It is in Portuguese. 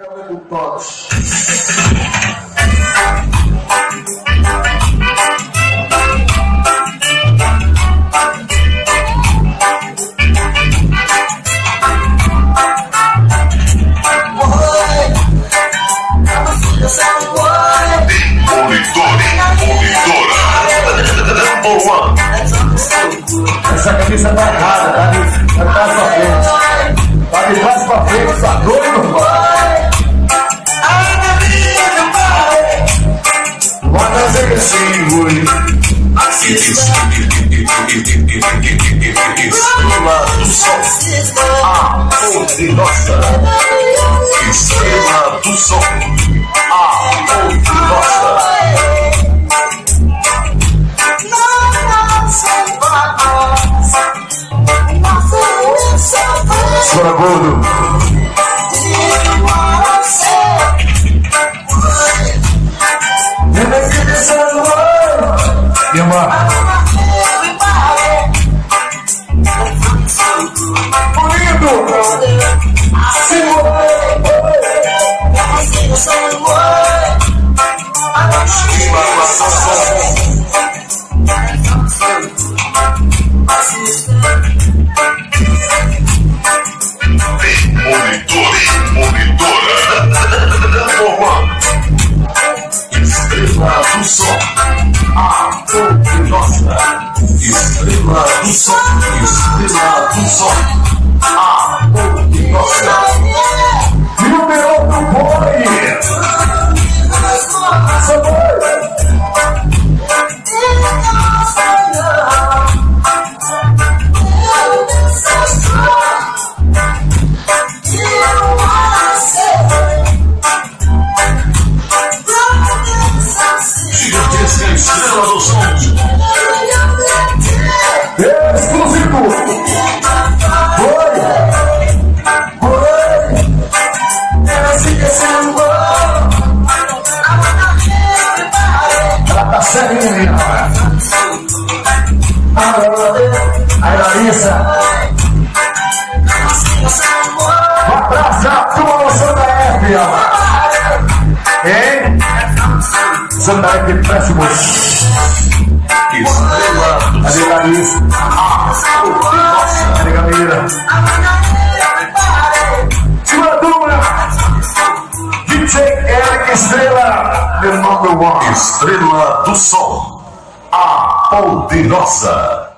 Câmera do todos. Essa camisa tá errada, tá de trás pra frente. Tá de trás pra frente, tá doido, mano. Bota agressivo, Estrela do Sol, a poderosa. Estrela do Sol, a poderosa. Sora Gordo. Irmã. Bonito. Estrela do Sol, a poderosa. Estrela do Sol, Estrela do Sol, a poderosa. E o meu outro boy. Estrela do Som. Exclusivo. Ela tá séria, menina. Aí, Larissa. Um abraço a turma do Santa F, hein? Santa F de Péssimos. Estrela do Sol. Larissa. Nossa, galera. Segura a turma. DJ Eric Estrela, the number one. Estrela do Sol, a poderosa.